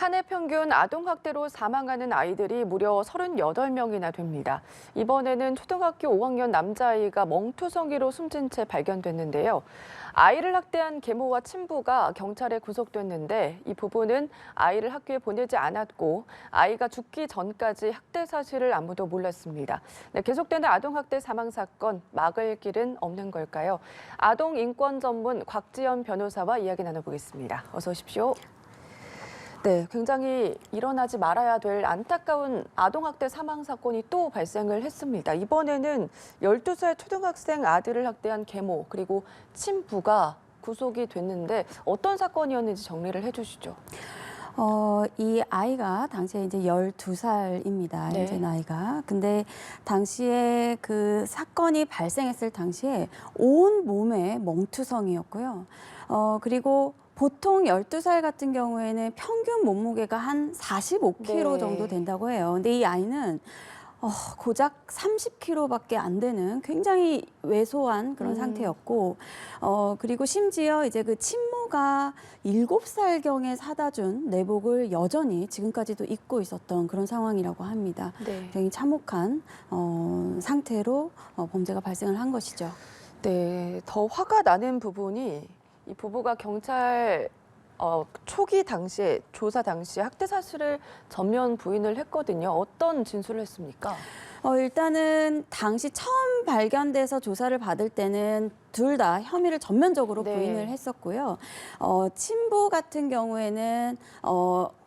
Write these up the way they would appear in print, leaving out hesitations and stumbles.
한 해 평균 아동학대로 사망하는 아이들이 무려 38명이나 됩니다. 이번에는 초등학교 5학년 남자아이가 멍투성이로 숨진 채 발견됐는데요. 아이를 학대한 계모와 친부가 경찰에 구속됐는데 이 부부는 아이를 학교에 보내지 않았고 아이가 죽기 전까지 학대 사실을 아무도 몰랐습니다. 네, 계속되는 아동학대 사망 사건 막을 길은 없는 걸까요? 아동 인권 전문 곽지연 변호사와 이야기 나눠보겠습니다. 어서 오십시오. 네, 굉장히 일어나지 말아야 될 안타까운 아동학대 사망 사건이 또 발생을 했습니다. 이번에는 12살 초등학생 아들을 학대한 계모 그리고 친부가 구속이 됐는데 어떤 사건이었는지 정리를 해주시죠. 이 아이가 당시에 이제 12살입니다. 네. 현재 나이가. 근데 당시에 그 사건이 발생했을 당시에 온 몸에 멍투성이었고요. 그리고 보통 12살 같은 경우에는 평균 몸무게가 한 45kg 네. 정도 된다고 해요. 근데 이 아이는 고작 30kg밖에 안 되는 굉장히 왜소한 그런 상태였고, 그리고 심지어 이제 그 친모가 7살경에 사다 준 내복을 여전히 지금까지도 입고 있었던 그런 상황이라고 합니다. 네. 굉장히 참혹한 상태로 범죄가 발생을 한 것이죠. 네, 더 화가 나는 부분이 이 부부가 경찰 초기 당시에 조사 당시에 학대 사실을 전면 부인을 했거든요. 어떤 진술을 했습니까? 일단은 당시 처음 발견돼서 조사를 받을 때는 둘 다 혐의를 전면적으로 네. 부인을 했었고요. 친부 같은 경우에는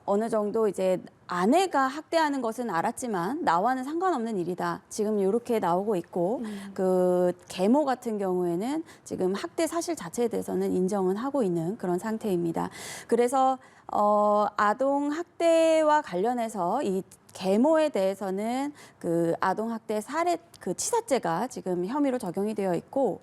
어느 정도 이제 아내가 학대하는 것은 알았지만 나와는 상관없는 일이다. 지금 이렇게 나오고 있고 그 계모 같은 경우에는 지금 학대 사실 자체에 대해서는 인정은 하고 있는 그런 상태입니다. 그래서 아동 학대와 관련해서 이 계모에 대해서는 그 아동학대 살해 그 치사죄가 지금 혐의로 적용이 되어 있고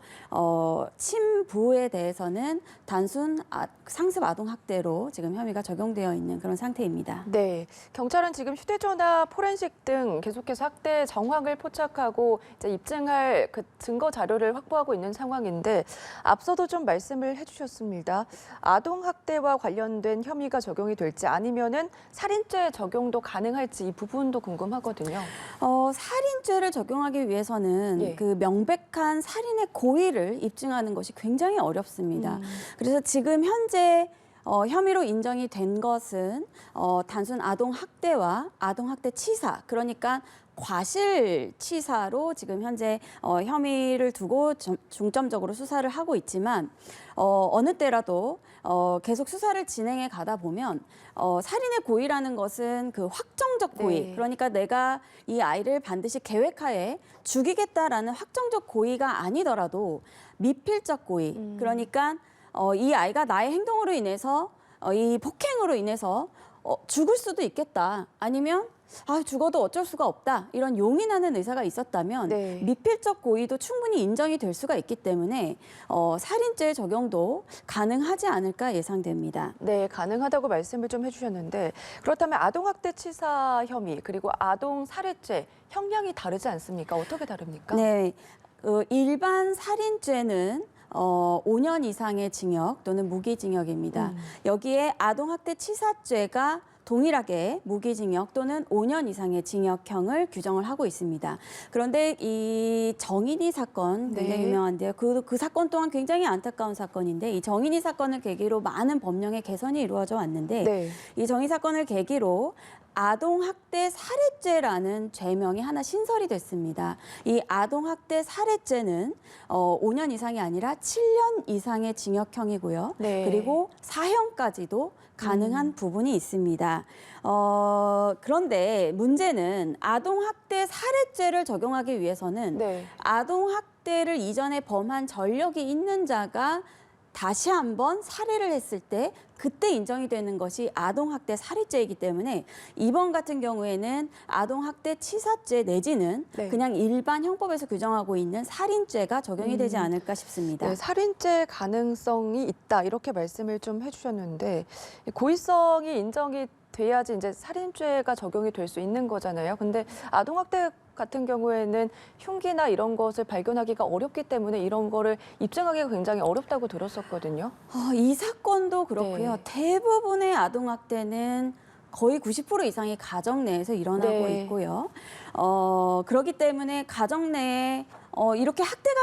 친부에 대해서는 단순 상습 아동학대로 지금 혐의가 적용되어 있는 그런 상태입니다. 네, 경찰은 지금 휴대전화, 포렌식 등 계속해서 학대 정황을 포착하고 이제 입증할 그 증거 자료를 확보하고 있는 상황인데 앞서도 좀 말씀을 해주셨습니다. 아동 학대와 관련된 혐의가 적용이 될지 아니면은 살인죄 적용도 가능할지 이 부분도 궁금하거든요. 살인죄를 적용하기 위해서는 예. 그 명백한 살인의 고의를 입증하는 것이 굉장히 어렵습니다. 그래서 지금 현재 혐의로 인정이 된 것은 단순 아동학대와 아동학대 치사, 그러니까 과실치사로 지금 현재 혐의를 두고 중점적으로 수사를 하고 있지만 어느 때라도 계속 수사를 진행해 가다 보면 살인의 고의라는 것은 그 확정적 고의, 네. 그러니까 내가 이 아이를 반드시 계획하에 죽이겠다라는 확정적 고의가 아니더라도 미필적 고의, 그러니까 이 아이가 나의 행동으로 인해서 이 폭행으로 인해서 죽을 수도 있겠다, 아니면 죽어도 어쩔 수가 없다, 이런 용인하는 의사가 있었다면 네. 미필적 고의도 충분히 인정이 될 수가 있기 때문에 살인죄 적용도 가능하지 않을까 예상됩니다. 네, 가능하다고 말씀을 좀 해주셨는데 그렇다면 아동학대 치사 혐의 그리고 아동 살해죄 형량이 다르지 않습니까? 어떻게 다릅니까? 네, 일반 살인죄는 5년 이상의 징역 또는 무기징역입니다. 여기에 아동학대 치사죄가 동일하게 무기징역 또는 5년 이상의 징역형을 규정을 하고 있습니다. 그런데 이 정인이 사건 굉장히 네. 유명한데요. 그 사건 또한 굉장히 안타까운 사건인데 이 정인이 사건을 계기로 많은 법령의 개선이 이루어져 왔는데 네. 이 정의 사건을 계기로 아동학대 살해죄라는 죄명이 하나 신설이 됐습니다. 이 아동학대 살해죄는 5년 이상이 아니라 7년 이상의 징역형이고요. 네. 그리고 사형까지도 가능한 부분이 있습니다. 그런데 문제는 아동학대 살해죄를 적용하기 위해서는 네. 아동학대를 이전에 범한 전력이 있는 자가 다시 한번 살해를 했을 때 그때 인정이 되는 것이 아동학대 살해죄이기 때문에 이번 같은 경우에는 아동학대 치사죄 내지는 네. 그냥 일반 형법에서 규정하고 있는 살인죄가 적용이 되지 않을까 싶습니다. 네, 살인죄 가능성이 있다 이렇게 말씀을 좀 해주셨는데 고의성이 인정이 돼야지 이제 살인죄가 적용이 될 수 있는 거잖아요. 근데 아동학대 같은 경우에는 흉기나 이런 것을 발견하기가 어렵기 때문에 이런 거를 입증하기가 굉장히 어렵다고 들었었거든요. 이 사건도 그렇고요. 네. 대부분의 아동학대는 거의 90% 이상이 가정 내에서 일어나고 네. 있고요. 그렇기 때문에 가정 내에 이렇게 학대가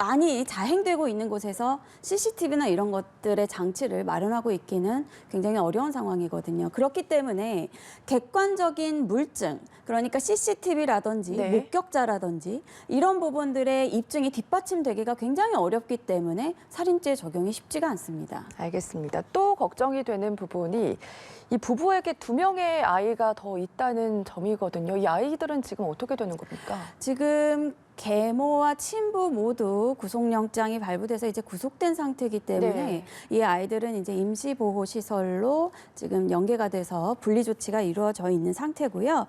많이 자행되고 있는 곳에서 CCTV나 이런 것들의 장치를 마련하고 있기는 굉장히 어려운 상황이거든요. 그렇기 때문에 객관적인 물증, 그러니까 CCTV라든지 네. 목격자라든지 이런 부분들의 입증이 뒷받침되기가 굉장히 어렵기 때문에 살인죄 적용이 쉽지가 않습니다. 알겠습니다. 또 걱정이 되는 부분이 이 부부에게 2명의 아이가 더 있다는 점이거든요. 이 아이들은 지금 어떻게 되는 겁니까? 지금 계모와 친부 모두 구속영장이 발부돼서 이제 구속된 상태이기 때문에 네. 이 아이들은 이제 임시보호시설로 지금 연계가 돼서 분리 조치가 이루어져 있는 상태고요.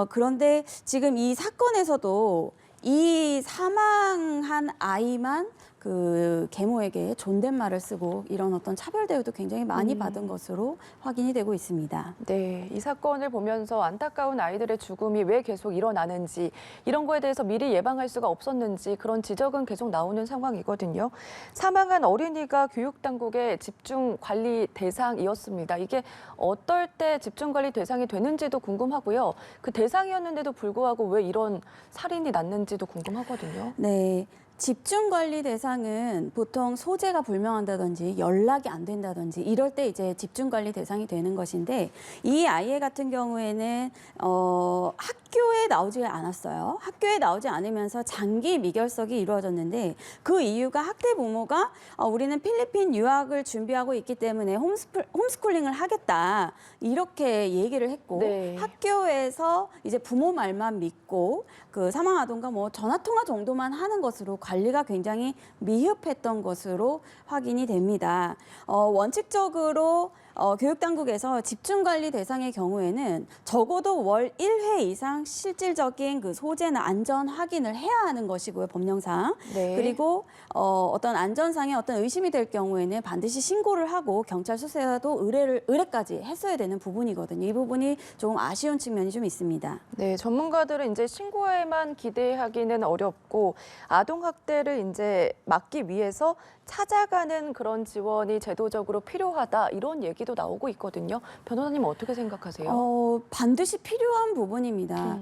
그런데 지금 이 사건에서도 이 사망한 아이만 그 계모에게 존댓말을 쓰고 이런 어떤 차별 대우도 굉장히 많이 받은 것으로 확인이 되고 있습니다. 네, 이 사건을 보면서 안타까운 아이들의 죽음이 왜 계속 일어나는지 이런 거에 대해서 미리 예방할 수가 없었는지 그런 지적은 계속 나오는 상황이거든요. 사망한 어린이가 교육당국의 집중관리 대상이었습니다. 이게 어떨 때 집중관리 대상이 되는지도 궁금하고요. 그 대상이었는데도 불구하고 왜 이런 살인이 났는지도 궁금하거든요. 네. 집중관리 대상은 보통 소재가 불명한다든지 연락이 안 된다든지 이럴 때 이제 집중관리 대상이 되는 것인데 이 아이 같은 경우에는 학교에 나오지 않았어요. 학교에 나오지 않으면서 장기 미결석이 이루어졌는데 그 이유가 학대 부모가 우리는 필리핀 유학을 준비하고 있기 때문에 홈스쿨링을 하겠다 이렇게 얘기를 했고 네. 학교에서 이제 부모 말만 믿고 그 사망 아동과 뭐 전화 통화 정도만 하는 것으로 관리가 굉장히 미흡했던 것으로 확인이 됩니다. 원칙적으로 교육당국에서 집중관리 대상의 경우에는 적어도 월 1회 이상 실질적인 그 소재나 안전 확인을 해야 하는 것이고요, 법령상. 네. 그리고 어떤 안전상의 어떤 의심이 될 경우에는 반드시 신고를 하고 경찰 수사도 의뢰까지 했어야 되는 부분이거든요. 이 부분이 조금 아쉬운 측면이 좀 있습니다. 네, 전문가들은 이제 신고에만 기대하기는 어렵고 아동 학대를 이제 막기 위해서 찾아가는 그런 지원이 제도적으로 필요하다 이런 얘기도 나오고 있거든요. 변호사님 어떻게 생각하세요? 반드시 필요한 부분입니다.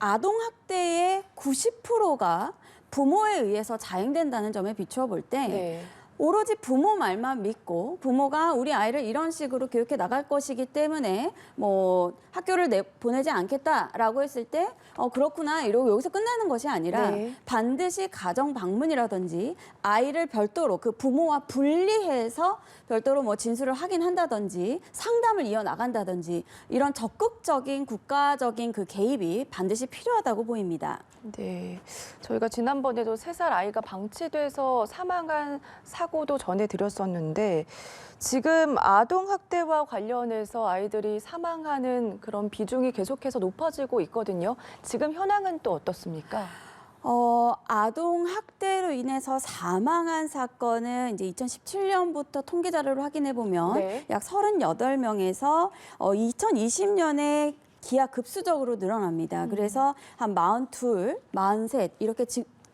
아동 학대의 90%가 부모에 의해서 자행된다는 점에 비추어 볼 때 네. 오로지 부모 말만 믿고 부모가 우리 아이를 이런 식으로 교육해 나갈 것이기 때문에 뭐 학교를 보내지 않겠다라고 했을 때 그렇구나 이러고 여기서 끝나는 것이 아니라 네. 반드시 가정 방문이라든지 아이를 별도로 그 부모와 분리해서 별도로 뭐 진술을 확인한다든지 상담을 이어나간다든지 이런 적극적인 국가적인 그 개입이 반드시 필요하다고 보입니다. 네, 저희가 지난번에도 3살 아이가 방치돼서 사망한 사고도 전해드렸었는데 지금 아동 학대와 관련해서 아이들이 사망하는 그런 비중이 계속해서 높아지고 있거든요. 지금 현황은 또 어떻습니까? 아동 학대로 인해서 사망한 사건은 이제 2017년부터 통계 자료를 확인해 보면 네. 약 38명에서 2020년에 기하급수적으로 늘어납니다. 그래서 한 42, 43 이렇게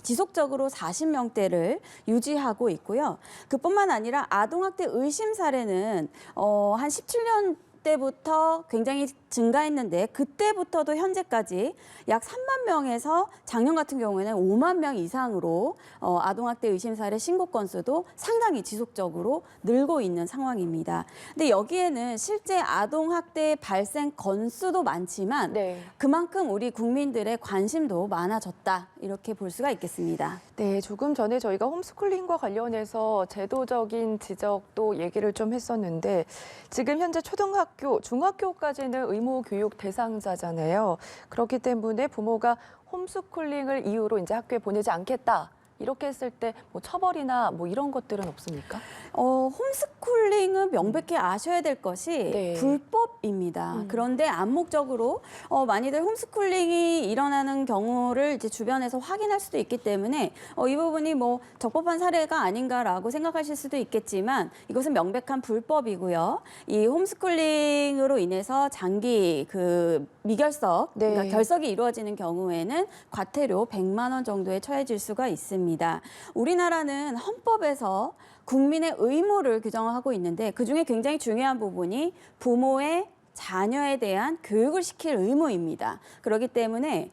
지속적으로 40명대를 유지하고 있고요. 그뿐만 아니라 아동학대 의심 사례는 한 17년 때부터 굉장히 증가했는데 그때부터도 현재까지 약 3만 명에서 작년 같은 경우에는 5만 명 이상으로 아동학대 의심 사례 신고 건수도 상당히 지속적으로 늘고 있는 상황입니다. 근데 여기에는 실제 아동학대 발생 건수도 많지만 네. 그만큼 우리 국민들의 관심도 많아졌다 이렇게 볼 수가 있겠습니다. 네, 조금 전에 저희가 홈스쿨링과 관련해서 제도적인 지적도 얘기를 좀 했었는데 지금 현재 초등학교, 중학교까지는 의무 교육 대상자잖아요. 그렇기 때문에 부모가 홈스쿨링을 이유로 이제 학교에 보내지 않겠다. 이렇게 했을 때 뭐 처벌이나 뭐 이런 것들은 없습니까? 홈스쿨링은 명백히 아셔야 될 것이 네. 불법입니다. 그런데 암묵적으로 많이들 홈스쿨링이 일어나는 경우를 이제 주변에서 확인할 수도 있기 때문에 이 부분이 뭐 적법한 사례가 아닌가라고 생각하실 수도 있겠지만 이것은 명백한 불법이고요. 이 홈스쿨링으로 인해서 장기 그 미결석, 네. 그러니까 결석이 이루어지는 경우에는 과태료 100만 원 정도에 처해질 수가 있습니다. 우리나라는 헌법에서 국민의 의무를 규정하고 있는데 그중에 굉장히 중요한 부분이 부모의 자녀에 대한 교육을 시킬 의무입니다. 그렇기 때문에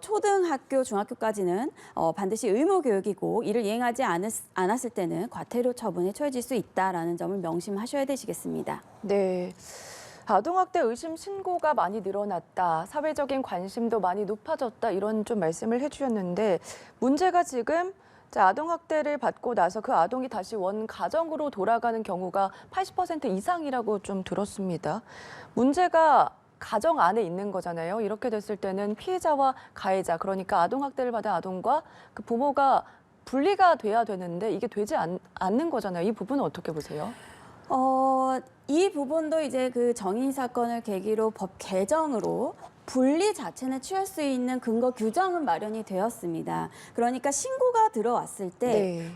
초등학교, 중학교까지는 반드시 의무 교육이고 이를 이행하지 않았을 때는 과태료 처분에 처해질 수 있다라는 점을 명심하셔야 되시겠습니다. 네. 아동학대 의심 신고가 많이 늘어났다, 사회적인 관심도 많이 높아졌다 이런 좀 말씀을 해주셨는데 문제가 지금 아동학대를 받고 나서 그 아동이 다시 원 가정으로 돌아가는 경우가 80% 이상이라고 좀 들었습니다. 문제가 가정 안에 있는 거잖아요. 이렇게 됐을 때는 피해자와 가해자, 그러니까 아동학대를 받은 아동과 그 부모가 분리가 돼야 되는데 이게 되지 않는 거잖아요. 이 부분은 어떻게 보세요? 이 부분도 이제 그 정인 사건을 계기로 법 개정으로 분리 자체는 취할 수 있는 근거 규정은 마련이 되었습니다. 그러니까 신고가 들어왔을 때 네.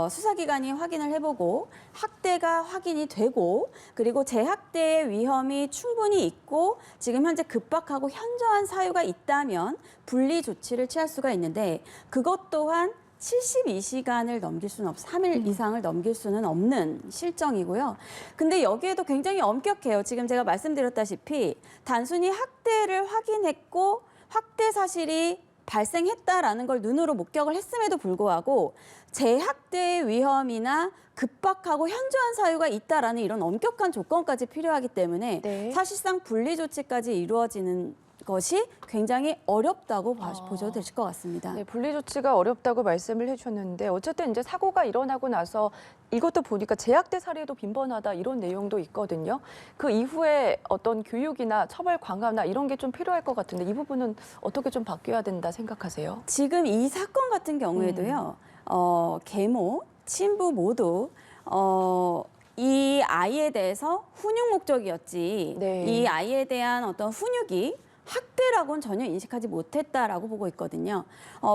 수사기관이 확인을 해보고 학대가 확인이 되고 그리고 재학대의 위험이 충분히 있고 지금 현재 급박하고 현저한 사유가 있다면 분리 조치를 취할 수가 있는데 그것 또한 72시간을 넘길 수는 3일 이상을 넘길 수는 없는 실정이고요. 근데 여기에도 굉장히 엄격해요. 지금 제가 말씀드렸다시피 단순히 학대를 확인했고 학대 사실이 발생했다라는 걸 눈으로 목격을 했음에도 불구하고 재학대의 위험이나 급박하고 현저한 사유가 있다라는 이런 엄격한 조건까지 필요하기 때문에 네. 사실상 분리 조치까지 이루어지는 것이 굉장히 어렵다고 보셔도 되실 것 같습니다. 네, 분리 조치가 어렵다고 말씀을 해주셨는데 어쨌든 이제 사고가 일어나고 나서 이것도 보니까 재학대 사례도 빈번하다 이런 내용도 있거든요. 그 이후에 어떤 교육이나 처벌 강화나 이런 게 좀 필요할 것 같은데 이 부분은 어떻게 좀 바뀌어야 된다 생각하세요? 지금 이 사건 같은 경우에도요. 계모, 친부 모두 이 아이에 대해서 훈육 목적이었지 네. 이 아이에 대한 어떤 훈육이 학대라고는 전혀 인식하지 못했다라고 보고 있거든요.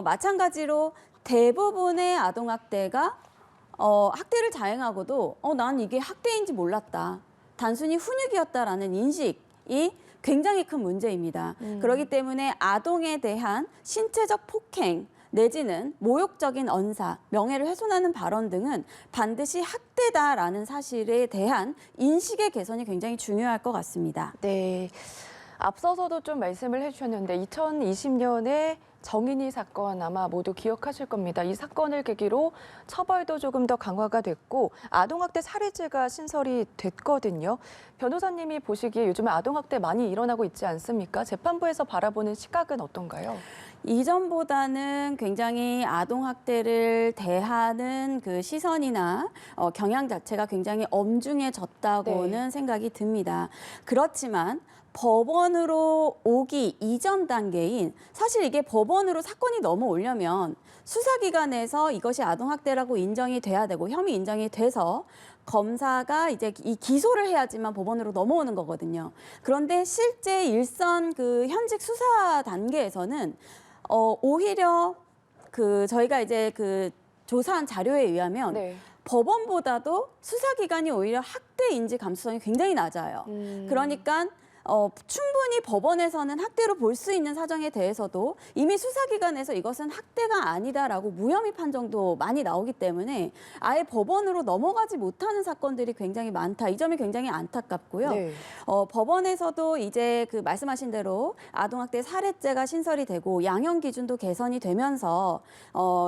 마찬가지로 대부분의 아동학대가 학대를 자행하고도 난 이게 학대인지 몰랐다. 단순히 훈육이었다라는 인식이 굉장히 큰 문제입니다. 그렇기 때문에 아동에 대한 신체적 폭행 내지는 모욕적인 언사, 명예를 훼손하는 발언 등은 반드시 학대다라는 사실에 대한 인식의 개선이 굉장히 중요할 것 같습니다. 네. 앞서서도 좀 말씀을 해주셨는데 2020년에 정인이 사건 아마 모두 기억하실 겁니다. 이 사건을 계기로 처벌도 조금 더 강화가 됐고 아동학대 사례제가 신설이 됐거든요. 변호사님이 보시기에 요즘에 아동학대 많이 일어나고 있지 않습니까? 재판부에서 바라보는 시각은 어떤가요? 이전보다는 굉장히 아동학대를 대하는 그 시선이나 경향 자체가 굉장히 엄중해졌다고는 생각이 듭니다. 그렇지만 법원으로 오기 이전 단계인 사실 이게 법원으로 사건이 넘어오려면 수사기관에서 이것이 아동학대라고 인정이 돼야 되고 혐의 인정이 돼서 검사가 이제 이 기소를 해야지만 법원으로 넘어오는 거거든요. 그런데 실제 일선 그 현직 수사 단계에서는 오히려 그 저희가 이제 그 조사한 자료에 의하면 네. 법원보다도 수사기관이 오히려 학대 인지 감수성이 굉장히 낮아요. 그러니까 충분히 법원에서는 학대로 볼 수 있는 사정에 대해서도 이미 수사기관에서 이것은 학대가 아니다라고 무혐의 판정도 많이 나오기 때문에 아예 법원으로 넘어가지 못하는 사건들이 굉장히 많다. 이 점이 굉장히 안타깝고요. 네. 법원에서도 이제 그 말씀하신 대로 아동학대 사례제가 신설이 되고 양형 기준도 개선이 되면서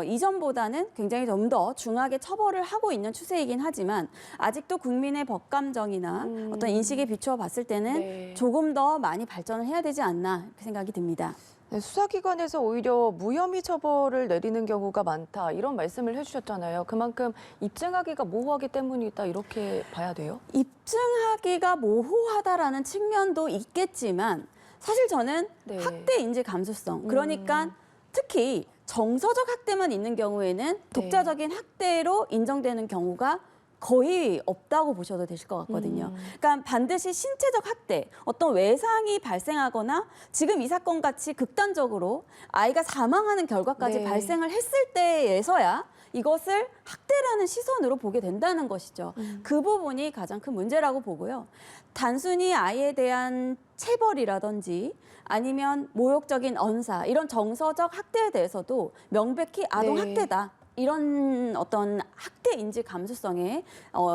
이전보다는 굉장히 좀 더 중하게 처벌을 하고 있는 추세이긴 하지만 아직도 국민의 법감정이나 어떤 인식에 비추어 봤을 때는 네. 조금 더 많이 발전을 해야 되지 않나 이렇게 생각이 듭니다. 네, 수사기관에서 오히려 무혐의 처벌을 내리는 경우가 많다 이런 말씀을 해주셨잖아요. 그만큼 입증하기가 모호하기 때문이다 이렇게 봐야 돼요? 입증하기가 모호하다라는 측면도 있겠지만 사실 저는 네. 학대 인지 감수성 그러니까 특히 정서적 학대만 있는 경우에는 독자적인 학대로 인정되는 경우가 거의 없다고 보셔도 되실 것 같거든요. 그러니까 반드시 신체적 학대, 어떤 외상이 발생하거나 지금 이 사건 같이 극단적으로 아이가 사망하는 결과까지 네. 발생을 했을 때에서야 이것을 학대라는 시선으로 보게 된다는 것이죠. 그 부분이 가장 큰 문제라고 보고요. 단순히 아이에 대한 체벌이라든지 아니면 모욕적인 언사, 이런 정서적 학대에 대해서도 명백히 아동학대다. 이런 어떤 학대 인지 감수성의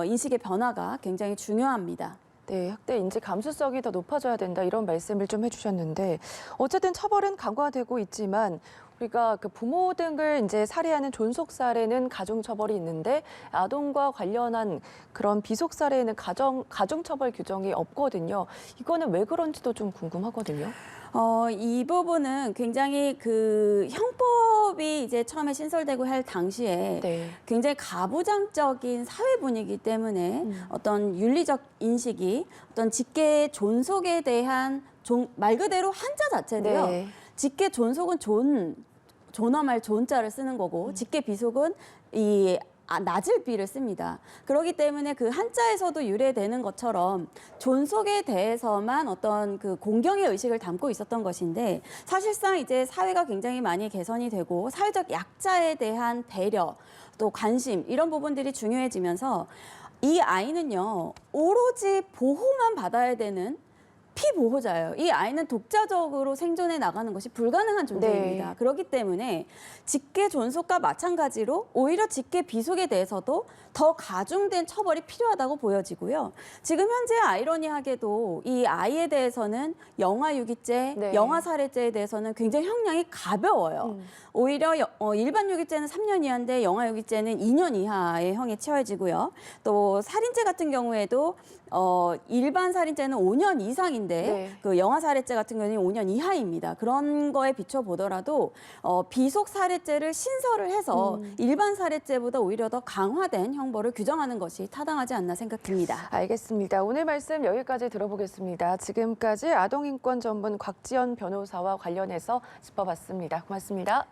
인식의 변화가 굉장히 중요합니다. 네, 학대 인지 감수성이 더 높아져야 된다 이런 말씀을 좀 해주셨는데 어쨌든 처벌은 강화되고 있지만 우리가 그 부모 등을 이제 살해하는 존속 살해는 가중 처벌이 있는데 아동과 관련한 그런 비속 살해는 가중 처벌 규정이 없거든요. 이거는 왜 그런지도 좀 궁금하거든요. 이 부분은 굉장히 그 형법이 이제 처음에 신설되고 할 당시에 네. 굉장히 가부장적인 사회 분위기 때문에 어떤 윤리적 인식이 어떤 직계 존속에 대한 말 그대로 한자 자체도요. 네. 직계 존속은 존엄할 존자를 쓰는 거고 직계 비속은 낮을 비를 씁니다. 그렇기 때문에 그 한자에서도 유래되는 것처럼 존속에 대해서만 어떤 그 공경의 의식을 담고 있었던 것인데 사실상 이제 사회가 굉장히 많이 개선이 되고 사회적 약자에 대한 배려 또 관심 이런 부분들이 중요해지면서 이 아이는요 오로지 보호만 받아야 되는 피보호자예요. 이 아이는 독자적으로 생존해 나가는 것이 불가능한 존재입니다. 네. 그렇기 때문에 직계 존속과 마찬가지로 오히려 직계 비속에 대해서도 더 가중된 처벌이 필요하다고 보여지고요. 지금 현재 아이러니하게도 이 아이에 대해서는 영아유기죄, 네. 영아살해죄에 대해서는 굉장히 형량이 가벼워요. 오히려 일반 유기죄는 3년 이하인데 영아유기죄는 2년 이하의 형이 처해지고요. 또 살인죄 같은 경우에도 일반 살인죄는 5년 이상인데 네. 그 영아살해죄 같은 경우는 5년 이하입니다. 그런 거에 비춰 보더라도 비속 살해죄를 신설을 해서 일반 살해죄보다 오히려 더 강화된 형벌을 규정하는 것이 타당하지 않나 생각됩니다. 알겠습니다. 오늘 말씀 여기까지 들어보겠습니다. 지금까지 아동인권 전문 곽지연 변호사와 관련해서 짚어봤습니다. 고맙습니다.